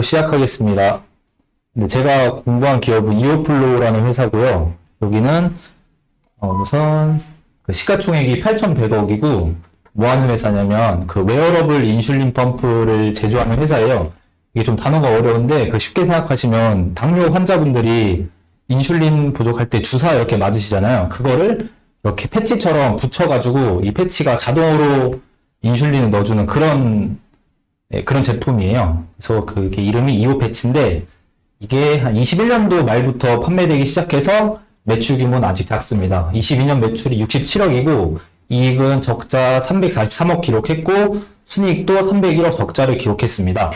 시작하겠습니다. 네, 제가 공부한 기업은 이오플로우라는 회사고요. 여기는 우선 그 시가총액이 8,100억이고 뭐 하는 회사냐면 그 웨어러블 인슐린 펌프를 제조하는 회사예요. 이게 좀 단어가 어려운데 그 쉽게 생각하시면 당뇨 환자분들이 인슐린 부족할 때 주사 이렇게 맞으시잖아요. 그거를 이렇게 패치처럼 붙여가지고 이 패치가 자동으로 인슐린을 넣어주는 그런 제품이에요. 그래서 그게 이름이 이오 패치인데 이게 한 21년도 말부터 판매되기 시작해서 매출 규모는 아직 작습니다. 22년 매출이 67억이고 이익은 적자 343억 기록했고 순이익도 301억 적자를 기록했습니다.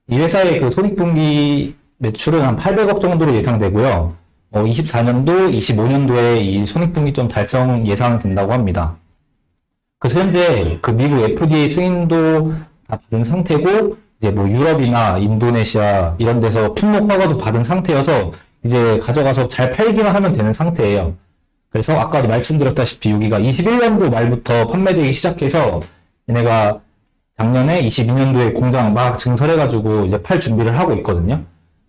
이 회사의 그 손익분기 매출은 한 800억 정도로 예상되고요. 24년도, 25년도에 이 손익분기점 달성 예상된다고 합니다. 그래서 현재 그 미국 FDA 승인도 다 받은 상태고 이제 뭐 유럽이나 인도네시아 이런 데서 품목 허가도 받은 상태여서 이제 가져가서 잘 팔기만 하면 되는 상태예요. 그래서 아까도 말씀드렸다시피 여기가 21년도 말부터 판매되기 시작해서 얘네가 작년에 22년도에 공장 막 증설해가지고 이제 팔 준비를 하고 있거든요.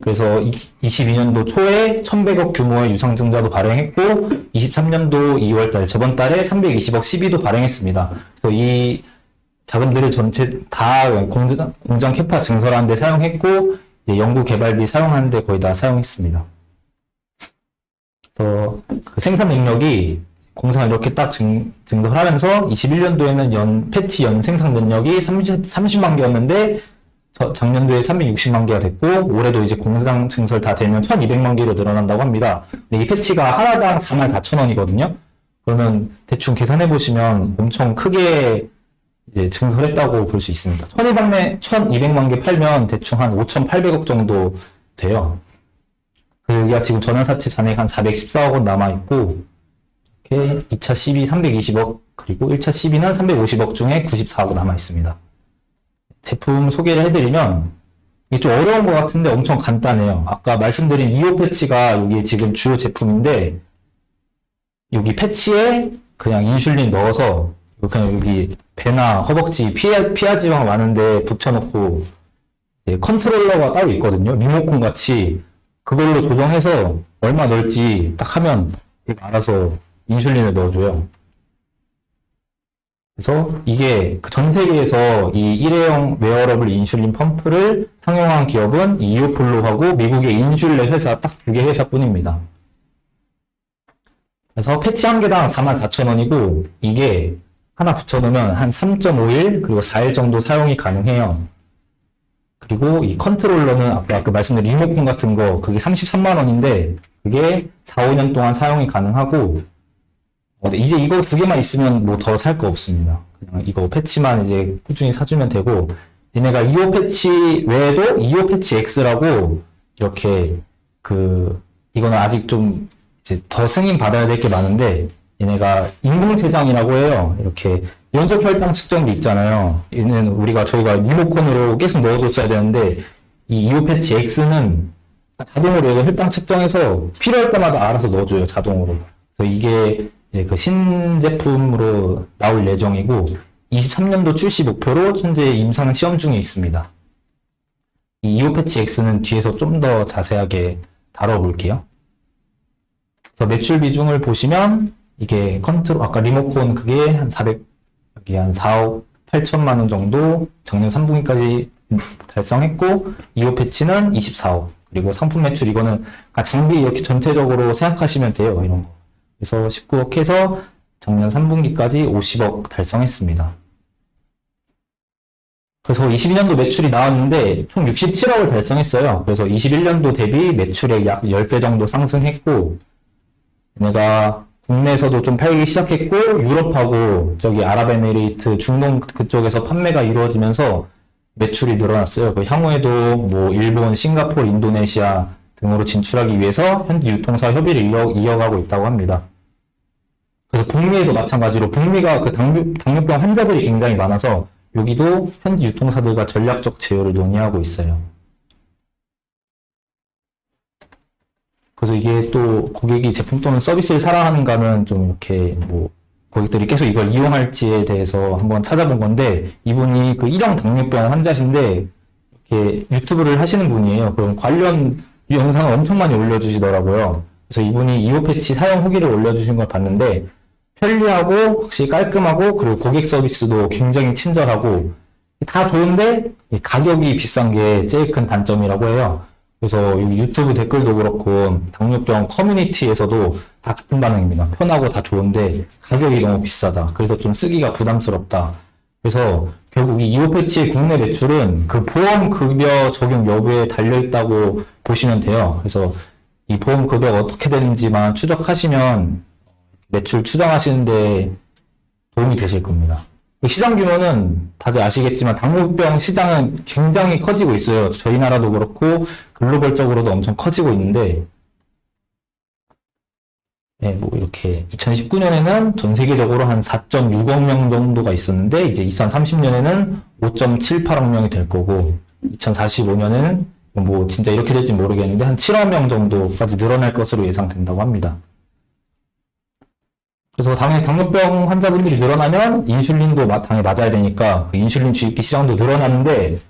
그래서 22년도 초에 1,100억 규모의 유상증자도 발행했고 23년도 2월달 저번 달에 320억 시비도 발행했습니다. 그래서 이 자금들을 전체 다 공장 캐파 증설하는 데 사용했고 이제 연구 개발비 사용하는 데 거의 다 사용했습니다. 그래서 그 생산 능력이 공사가 이렇게 딱 증설하면서 21년도에는 패치 연 생산 능력이 30만 개였는데 작년도에 360만 개가 됐고 올해도 이제 공장 증설 다 되면 1200만 개로 늘어난다고 합니다. 근데 이 패치가 하나당 44,000원이거든요. 그러면 대충 계산해 보시면 엄청 크게 이제 증설했다고 볼 수 있습니다. 1200만 개 팔면 대충 한 5,800억 정도 돼요. 여기가 지금 전환사채 잔액 한 414억 원 남아있고, 이렇게 2차 시비 320억, 그리고 1차 시비는 350억 중에 94억 남아있습니다. 제품 소개를 해드리면, 이게 좀 어려운 것 같은데 엄청 간단해요. 아까 말씀드린 이오 패치가 여기 지금 주요 제품인데, 여기 패치에 그냥 인슐린 넣어서, 그냥 여기 배나 허벅지, 피하 지방 많은데 붙여놓고, 컨트롤러가 따로 있거든요. 리모컨 같이. 그걸로 조정해서 얼마 넣을지 딱 하면 알아서 인슐린을 넣어줘요. 그래서 이게 전 세계에서 이 일회용 웨어러블 인슐린 펌프를 상용한 기업은 이오플로우하고 미국의 인슐렛 회사 딱 2개 회사뿐입니다. 그래서 패치 한 개당 44,000원이고 이게 하나 붙여놓으면 한 3.5일 그리고 4일 정도 사용이 가능해요. 그리고 이 컨트롤러는 아까 그 말씀드린 리모컨 같은 거 그게 33만 원인데 그게 4, 5년 동안 사용이 가능하고 이제 이거 2개만 있으면 뭐 더 살 거 없습니다. 그냥 이거 패치만 이제 꾸준히 사주면 되고 얘네가 2호 패치 외에도 2호 패치 X라고 이렇게 이거는 아직 좀 이제 더 승인 받아야 될 게 많은데 얘네가 인공췌장이라고 해요. 이렇게 연속 혈당 측정기 있잖아요. 얘는 저희가 리모컨으로 계속 넣어줬어야 되는데 이 이오 패치 X는 자동으로 혈당 측정해서 필요할 때마다 알아서 넣어줘요. 자동으로. 그래서 이게 이제 그 신제품으로 나올 예정이고 23년도 출시 목표로 현재 임상 시험 중에 있습니다. 이 이오 패치 X는 뒤에서 좀 더 자세하게 다뤄볼게요. 그래서 매출 비중을 보시면 이게 아까 리모컨 그게 한 4억 8천만 원 정도 작년 3분기까지 달성했고 2호 패치는 24억 그리고 상품 매출 이거는 장비 이렇게 전체적으로 생각하시면 돼요. 이런 거. 그래서 19억 해서 작년 3분기까지 50억 달성했습니다. 그래서 22년도 매출이 나왔는데 총 67억을 달성했어요. 그래서 21년도 대비 매출액 약 10배 정도 상승했고 얘네가 국내에서도 좀 팔기 시작했고 유럽하고 저기 아랍에미레이트, 중동 그쪽에서 판매가 이루어지면서 매출이 늘어났어요. 향후에도 뭐 일본, 싱가포르, 인도네시아 등으로 진출하기 위해서 현지 유통사 협의를 이어가고 있다고 합니다. 그래서 북미에도 마찬가지로 북미가 그 당뇨병 환자들이 굉장히 많아서 여기도 현지 유통사들과 전략적 제휴를 논의하고 있어요. 그래서 이게 또 고객이 제품 또는 서비스를 사랑하는가는 좀 이렇게 뭐 고객들이 계속 이걸 이용할지에 대해서 한번 찾아본 건데 이분이 그 1형 당뇨병 환자신데 이렇게 유튜브를 하시는 분이에요. 그럼 관련 영상을 엄청 많이 올려주시더라고요. 그래서 이분이 2호 패치 사용 후기를 올려주신 걸 봤는데 편리하고 확실히 깔끔하고 그리고 고객 서비스도 굉장히 친절하고 다 좋은데 가격이 비싼 게 제일 큰 단점이라고 해요. 그래서 여기 유튜브 댓글도 그렇고 당뇨병 커뮤니티에서도 다 같은 반응입니다. 편하고 다 좋은데 가격이 너무 비싸다. 그래서 좀 쓰기가 부담스럽다. 그래서 결국 이 2호 패치의 국내 매출은 그 보험급여 적용 여부에 달려있다고 보시면 돼요. 그래서 이 보험급여가 어떻게 되는지만 추적하시면 매출 추정하시는데 도움이 되실 겁니다. 시장 규모는 다들 아시겠지만 당뇨병 시장은 굉장히 커지고 있어요. 저희 나라도 그렇고 글로벌적으로도 엄청 커지고 있는데 네, 뭐 이렇게 2019년에는 전 세계적으로 한 4.6억 명 정도가 있었는데 이제 2030년에는 5.78억 명이 될 거고 2045년에는 뭐 진짜 이렇게 될지 모르겠는데 한 7억 명 정도까지 늘어날 것으로 예상된다고 합니다. 그래서 당연히 당뇨병 환자분들이 늘어나면 인슐린도 당에 맞아야 되니까 그 인슐린 주입기 시장도 늘어나는데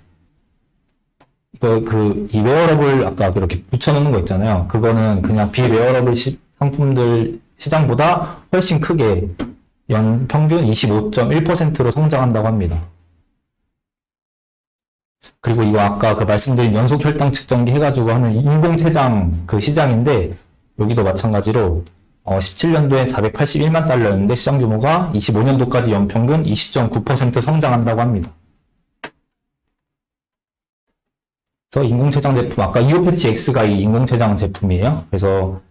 이 웨어러블 아까 그렇게 붙여놓는 거 있잖아요. 그거는 그냥 비웨어러블 상품들 시장보다 훨씬 크게 연 평균 25.1%로 성장한다고 합니다. 그리고 이거 아까 그 말씀드린 연속 혈당 측정기 해가지고 하는 인공췌장 그 시장인데 여기도 마찬가지로 17년도에 481만 달러였는데 시장 규모가 25년도까지 연평균 20.9% 성장한다고 합니다. 그래서 인공췌장 제품, 아까 2호 패치 X가 이 인공췌장 제품이에요. 그래서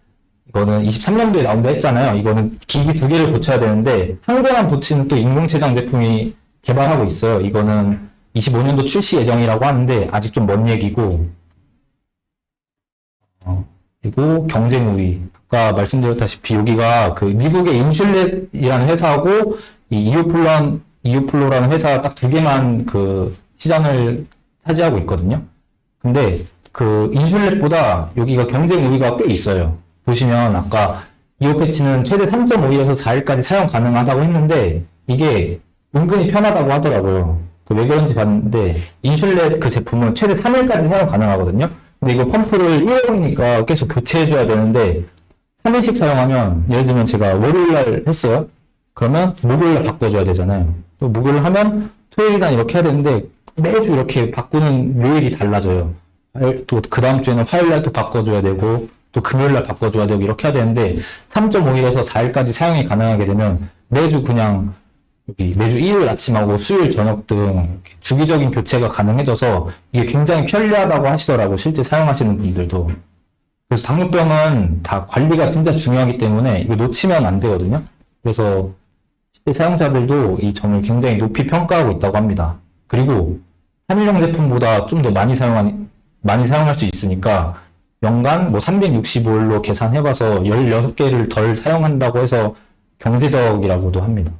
이거는 23년도에 나온다 했잖아요. 이거는 기기 2개를 고쳐야 되는데 한 개만 붙이는 또 인공췌장 제품이 개발하고 있어요. 이거는 25년도 출시 예정이라고 하는데 아직 좀 먼 얘기고 그리고 경쟁 우위. 아까 말씀드렸다시피 여기가 그 미국의 인슐렛이라는 회사하고 이 이오플로라는 회사 딱 2개만 그 시장을 차지하고 있거든요. 근데 그 인슐렛보다 여기가 경쟁 우위가 꽤 있어요. 보시면 아까 이오 패치는 최대 3.5일에서 4일까지 사용 가능하다고 했는데 이게 은근히 편하다고 하더라고요. 왜 그런지 봤는데 인슐렛 그 제품은 최대 3일까지 사용 가능하거든요. 근데 이거 펌프를 1회이니까 계속 교체해줘야 되는데 3일씩 사용하면 예를 들면 제가 월요일날 했어요. 그러면 목요일날 바꿔줘야 되잖아요. 또 목요일 하면 토요일이나 이렇게 해야 되는데 매주 이렇게 바꾸는 요일이 달라져요. 또 그 다음 주에는 화요일날 또 바꿔줘야 되고 또 금요일날 바꿔줘야 되고 이렇게 해야 되는데 3.5일에서 4일까지 사용이 가능하게 되면 매주 그냥 매주 일요일 아침하고 수요일 저녁 등 주기적인 교체가 가능해져서 이게 굉장히 편리하다고 하시더라고, 실제 사용하시는 분들도. 그래서 당뇨병은 다 관리가 진짜 중요하기 때문에 이거 놓치면 안 되거든요. 그래서 실제 사용자들도 이 점을 굉장히 높이 평가하고 있다고 합니다. 그리고 3일용 제품보다 좀 더 많이 사용할 수 있으니까 연간 뭐 365일로 계산해봐서 16개를 덜 사용한다고 해서 경제적이라고도 합니다.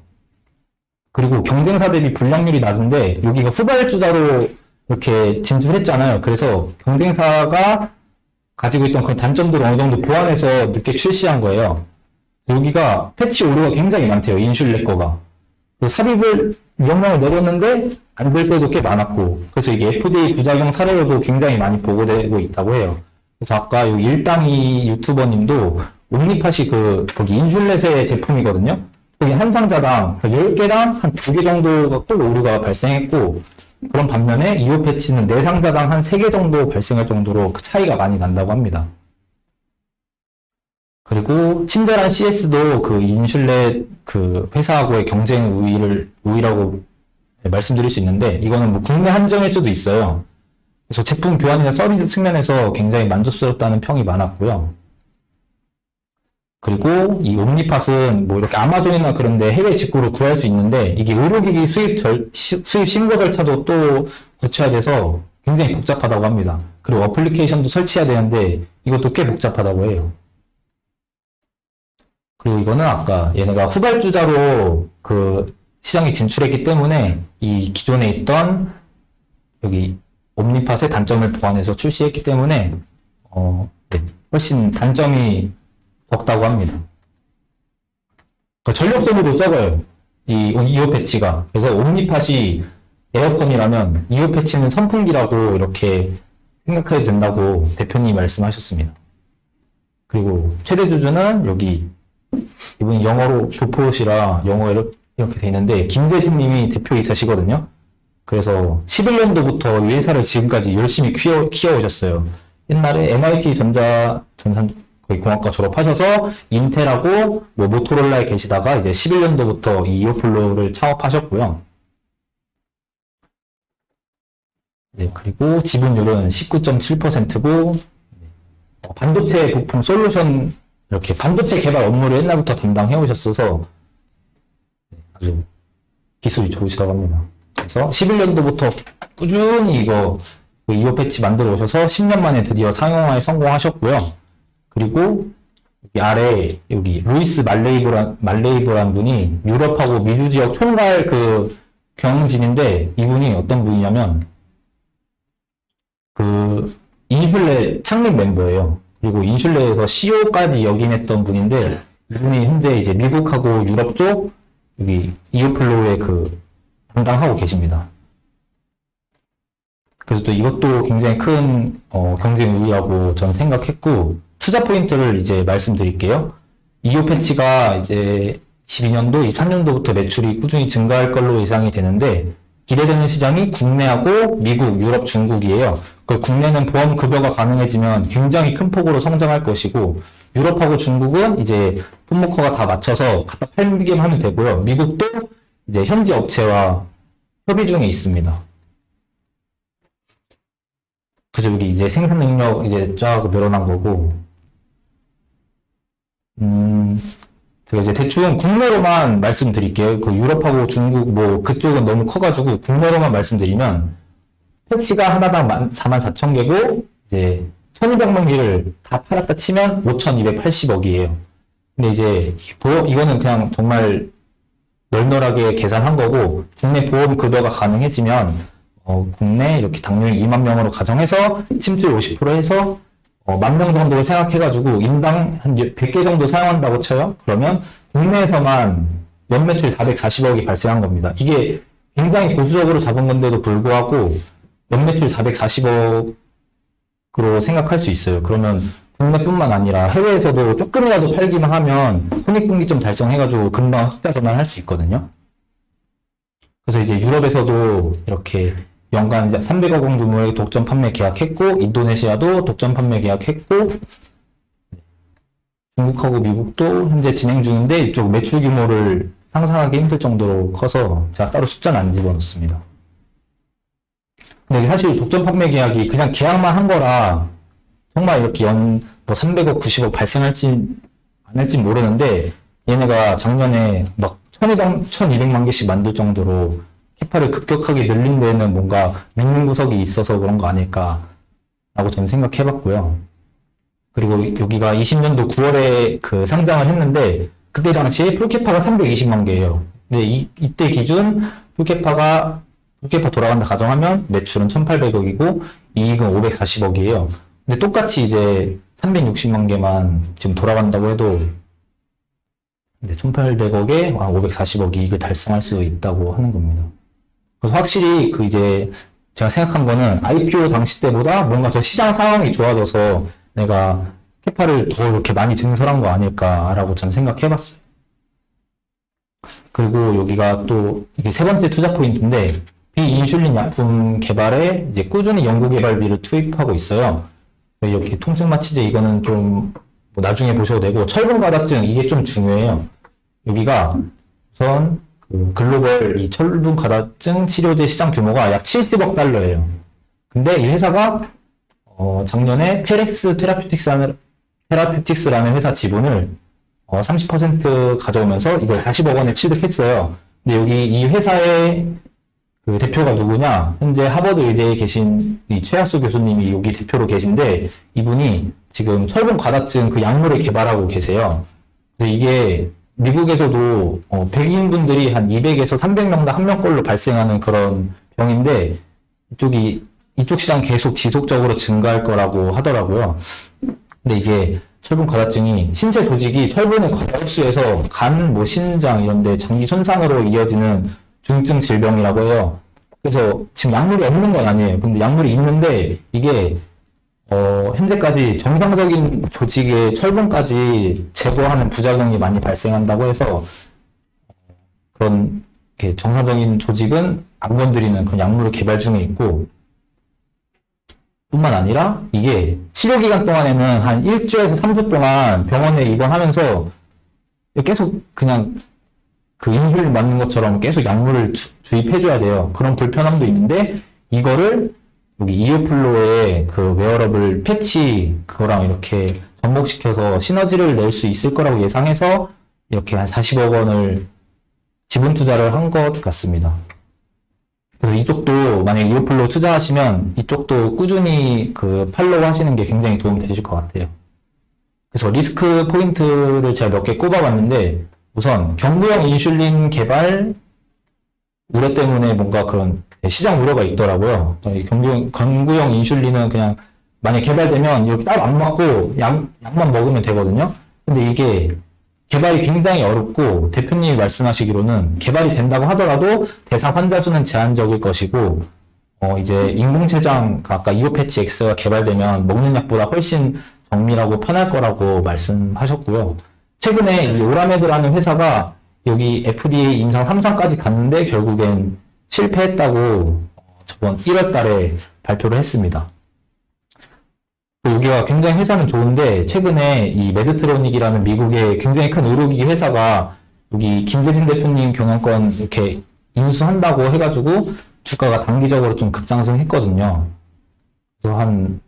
그리고 경쟁사 대비 불량률이 낮은데 여기가 후발주자로 이렇게 진출했잖아요. 그래서 경쟁사가 가지고 있던 그 단점들을 어느 정도 보완해서 늦게 출시한 거예요. 여기가 패치 오류가 굉장히 많대요. 인슐렛 거가. 삽입을 명령을 내렸는데 안 될 때도 꽤 많았고, 그래서 이게 FDA 부작용 사례로도 굉장히 많이 보고되고 있다고 해요. 그래서 아까 여기 일당이 유튜버님도 옴니팟이 거기 인슐렛의 제품이거든요. 거기 한 상자당 10개당 한 2개 정도가 꼭 오류가 발생했고, 그런 반면에 2호 패치는 4상자당 한 3개 정도 발생할 정도로 그 차이가 많이 난다고 합니다. 그리고 친절한 CS도 그 인슐렛 그 회사하고의 경쟁 우위라고 말씀드릴 수 있는데, 이거는 뭐 국내 한정일 수도 있어요. 그래서 제품 교환이나 서비스 측면에서 굉장히 만족스럽다는 평이 많았고요. 그리고 이 옴니팟은 뭐 이렇게 아마존이나 그런데 해외 직구로 구할 수 있는데, 이게 의료기기 수입 신고 절차도 또 거쳐야 돼서 굉장히 복잡하다고 합니다. 그리고 어플리케이션도 설치해야 되는데 이것도 꽤 복잡하다고 해요. 그리고 이거는 아까 얘네가 후발주자로 그 시장에 진출했기 때문에 이 기존에 있던 여기 옴니팟의 단점을 보완해서 출시했기 때문에 네, 훨씬 단점이 적다고 합니다. 전력 소모도 적어요. 이 2호 패치가. 그래서 옴니팟이 에어컨이라면 2호 패치는 선풍기라고 이렇게 생각해도 된다고 대표님이 말씀하셨습니다. 그리고 최대 주주는 여기 이분이 영어로 교포시라 영어로 이렇게 돼 있는데 김재진님이 대표이사시거든요. 그래서 11년도부터 이 회사를 지금까지 열심히 키워오셨어요. 옛날에 MIT 전산 거의 공학과 졸업하셔서 인텔하고 뭐 모토로라에 계시다가 이제 11년도부터 이 이오플로우를 창업하셨고요. 네, 그리고 지분율은 19.7%고 반도체 부품 솔루션 이렇게 반도체 개발 업무를 옛날부터 담당해 오셨어서 아주 기술이 좋으시다고 합니다. 그래서 11년도부터 꾸준히 이거 2호 패치 만들어 오셔서 10년 만에 드디어 상용화에 성공하셨고요. 그리고 여기 아래 여기 루이스 말레이브란 분이 유럽하고 미주 지역 총괄 그 경영진인데 이분이 어떤 분이냐면 그 인슐레 창립 멤버예요. 그리고 인슐레에서 CEO까지 역임했던 분인데 이분이 현재 이제 미국하고 유럽 쪽 여기 이오플로우의 그 담당하고 계십니다. 그래서 또 이것도 굉장히 큰 경쟁 우위라고 저는 생각했고 투자 포인트를 이제 말씀드릴게요. 이오 패치가 이제 22년도, 23년도부터 매출이 꾸준히 증가할 걸로 예상이 되는데 기대되는 시장이 국내하고 미국, 유럽, 중국이에요. 그 국내는 보험 급여가 가능해지면 굉장히 큰 폭으로 성장할 것이고 유럽하고 중국은 이제 풋모커가 다 맞춰서 갖다 팔기만 하면 되고요. 미국도 이제 현지 업체와 협의 중에 있습니다. 그래서 여기 이제 생산 능력 이제 쫙 늘어난 거고, 제가 이제 대충 국내로만 말씀드릴게요. 그 유럽하고 중국 뭐 그쪽은 너무 커가지고 국내로만 말씀드리면 패치가 하나당 44,000개고 이제 1,200만 개를 다 팔았다 치면 5,280억이에요. 근데 이제 이거는 그냥 정말 널널하게 계산한 거고 국내 보험 급여가 가능해지면 국내 이렇게 당뇨인 2만 명으로 가정해서 침투율 50% 해서 10,000명 정도를 생각해가지고 인당 한 100개 정도 사용한다고 쳐요. 그러면 국내에서만 연매출 440억이 발생한 겁니다. 이게 굉장히 보수적으로 잡은 건데도 불구하고 연매출 440억으로 생각할 수 있어요. 그러면 국내뿐만 아니라 해외에서도 조금이라도 팔기만 하면 손익분기점 달성해가지고 금방 흑자 전환할 수 있거든요. 그래서 이제 유럽에서도 이렇게 연간 300억 원 규모의 독점 판매 계약했고 인도네시아도 독점 판매 계약했고 중국하고 미국도 현재 진행 중인데 이쪽 매출 규모를 상상하기 힘들 정도로 커서 제가 따로 숫자는 안 집어넣습니다. 근데 사실 독점 판매 계약이 그냥 계약만 한 거라 정말 이렇게 뭐 300억, 90억 발생할지 안 할지 모르는데 얘네가 작년에 막 1,200만 개씩 만들 정도로 캐파를 급격하게 늘린 데에는 뭔가 믿는 구석이 있어서 그런 거 아닐까라고 저는 생각해봤고요. 그리고 여기가 20년도 9월에 그 상장을 했는데 그때 당시에 풀캐파가 320만 개예요. 근데 이때 기준 풀캐파 돌아간다 가정하면 매출은 1,800억이고 이익은 540억이에요. 근데 똑같이 이제 360만 개만 지금 돌아간다고 해도 1,800억에 540억 이익을 달성할 수 있다고 하는 겁니다. 그래서 확실히 그 이제 제가 생각한 거는 IPO 당시 때보다 뭔가 더 시장 상황이 좋아져서 내가 캐파를 더 이렇게 많이 증설한 거 아닐까라고 저는 생각해봤어요. 그리고 여기가 또 이게 세 번째 투자 포인트인데 비인슐린 약품 개발에 이제 꾸준히 연구 개발비를 투입하고 있어요. 이렇게 통증 마취제 이거는 좀 뭐 나중에 보셔도 되고 철분 가닥증 이게 좀 중요해요. 여기가 우선 그 글로벌 이 철분 가닥증 치료제 시장 규모가 약 70억 달러예요. 근데 이 회사가 작년에 페렉스 테라퓨틱스라는 회사 지분을 30% 가져오면서 이걸 40억 원에 취득했어요. 근데 여기 이 회사의 그 대표가 누구냐? 현재 하버드 의대에 계신 이 최하수 교수님이 여기 대표로 계신데 이분이 지금 철분 가닥증 그 약물을 개발하고 계세요. 근데 이게 미국에서도 백인분들이 한 200에서 300명당 한 명꼴로 발생하는 그런 병인데 이쪽 시장 계속 지속적으로 증가할 거라고 하더라고요. 근데 이게 철분 가닥증이 신체 조직이 철분의 과다 흡수해서 간, 뭐 신장 이런 데 장기 손상으로 이어지는 중증 질병이라고 해요. 그래서 지금 약물이 없는 건 아니에요. 근데 약물이 있는데 이게 현재까지 정상적인 조직의 철분까지 제거하는 부작용이 많이 발생한다고 해서 그런 이렇게 정상적인 조직은 안 건드리는 그런 약물을 개발 중에 있고, 뿐만 아니라 이게 치료 기간 동안에는 한 1주에서 3주 동안 병원에 입원하면서 계속 그냥 그 인슐린 맞는 것처럼 계속 약물을 주입해줘야 돼요. 그런 불편함도 있는데 이거를 여기 이오플로의 그 웨어러블 패치 그거랑 이렇게 접목시켜서 시너지를 낼 수 있을 거라고 예상해서 이렇게 한 40억 원을 지분 투자를 한 것 같습니다. 그래서 이쪽도 만약에 이오플로 투자하시면 이쪽도 꾸준히 그 팔로우 하시는 게 굉장히 도움 되실 것 같아요. 그래서 리스크 포인트를 제가 몇 개 꼽아봤는데, 우선 경구형 인슐린 개발 우려 때문에 뭔가 그런 시장 우려가 있더라고요. 경구형 인슐린은 그냥 만약 개발되면 이렇게 따로 안 맞고 약만 먹으면 되거든요. 근데 이게 개발이 굉장히 어렵고, 대표님이 말씀하시기로는 개발이 된다고 하더라도 대상 환자 수는 제한적일 것이고, 이제 인공췌장, 아까 이오패치 X가 개발되면 먹는 약보다 훨씬 정밀하고 편할 거라고 말씀하셨고요. 최근에 이 오라메드라는 회사가 여기 FDA 임상 3상까지 갔는데 결국엔 실패했다고 저번 1월 달에 발표를 했습니다. 여기가 굉장히 회사는 좋은데, 최근에 이 메드트로닉이라는 미국의 굉장히 큰 의료기기 회사가 여기 김대진 대표님 경영권 이렇게 인수한다고 해가지고 주가가 단기적으로 좀 급상승했거든요. 그래서 한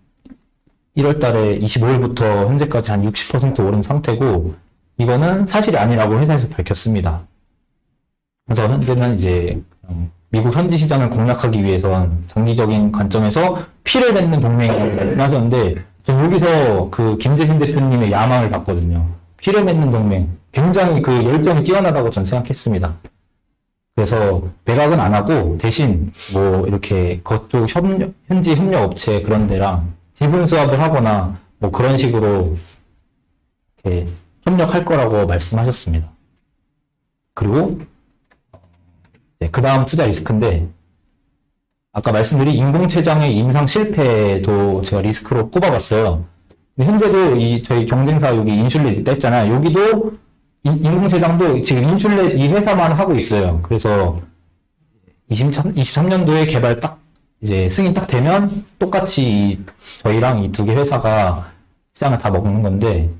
1월 달에 25일부터 현재까지 한 60% 오른 상태고, 이거는 사실이 아니라고 회사에서 밝혔습니다. 그래서 현재는 이제 미국 현지 시장을 공략하기 위해선 장기적인 관점에서 피를 맺는 동맹을 하셨는데, 전 여기서 그 김재진 대표님의 야망을 봤거든요. 피를 맺는 동맹. 굉장히 그 열정이 뛰어나다고 전 생각했습니다. 그래서 매각은 안 하고 대신 뭐 이렇게 그쪽 현지 협력 업체 그런 데랑 지분 수합을 하거나 뭐 그런 식으로 이렇게 협력할 거라고 말씀하셨습니다. 그리고 그 다음 투자 리스크인데, 아까 말씀드린 인공췌장의 임상 실패도 제가 리스크로 꼽아봤어요. 현재도 저희 경쟁사 여기 인슐렛 있다 했잖아요. 여기도 인공췌장도 지금 인슐렛 이 회사만 하고 있어요. 그래서 23년도에 개발 딱 이제 승인 딱 되면 똑같이 저희랑 이 두 개 회사가 시장을 다 먹는 건데,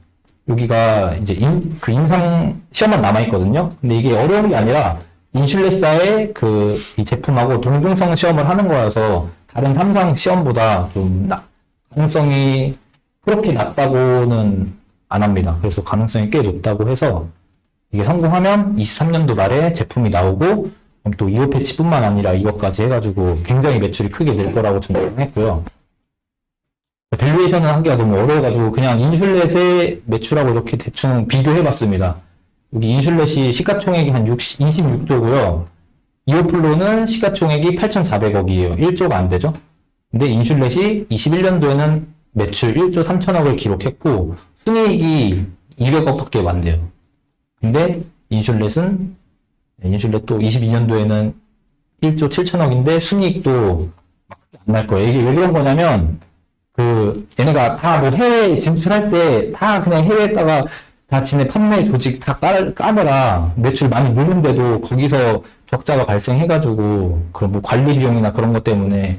여기가 이제 그 임상 시험만 남아있거든요. 근데 이게 어려운 게 아니라 인슐렛사의 이 제품하고 동등성 시험을 하는 거라서 다른 3상 시험보다 좀 가능성이 그렇게 낮다고는 안 합니다. 그래서 가능성이 꽤 높다고 해서 이게 성공하면 23년도 말에 제품이 나오고, 또 이오패치뿐만 아니라 이것까지 해가지고 굉장히 매출이 크게 될 거라고 저는 예상했고요. 밸류에이션을 하기가 너무 어려워가지고 그냥 인슐렛의 매출하고 이렇게 대충 비교해봤습니다. 여기 인슐렛이 시가총액이 한 26조고요. 이오플로는 시가총액이 8,400억이에요. 1조가 안 되죠? 근데 인슐렛이 21년도에는 매출 1조 3천억을 기록했고 순이익이 200억밖에 안 돼요. 근데 인슐렛도 22년도에는 1조 7천억인데 순이익도 안 날 거예요. 이게 왜 그런 거냐면 얘네가 다 뭐 해외 진출할 때 다 그냥 해외에다가 다 지네 판매 조직 다 까느라 매출 많이 느는데도 거기서 적자가 발생해가지고 그런 뭐 관리 비용이나 그런 것 때문에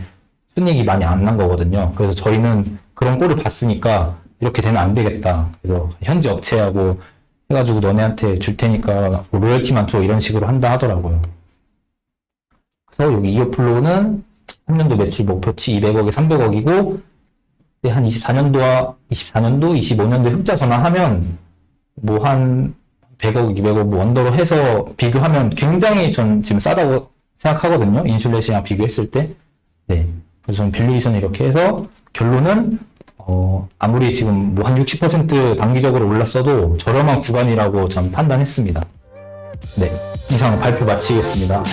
순이익이 많이 안 난 거거든요. 그래서 저희는 그런 꼴을 봤으니까 이렇게 되면 안 되겠다. 그래서 현지 업체하고 해가지고 너네한테 줄 테니까 뭐 로열티만 줘 이런 식으로 한다 하더라고요. 그래서 여기 이오플로우는 3년도 매출 목표치 200억에 300억이고 한 24년도, 25년도 흑자 전환하면 뭐 한 100억, 200억 뭐 언더로 해서 비교하면 굉장히 전 지금 싸다고 생각하거든요. 인슐렛이랑 비교했을 때. 네. 그래서 저는 밸류에이션을 이렇게 해서 결론은 아무리 지금 뭐 한 60% 단기적으로 올랐어도 저렴한 구간이라고 전 판단했습니다. 네. 이상 발표 마치겠습니다.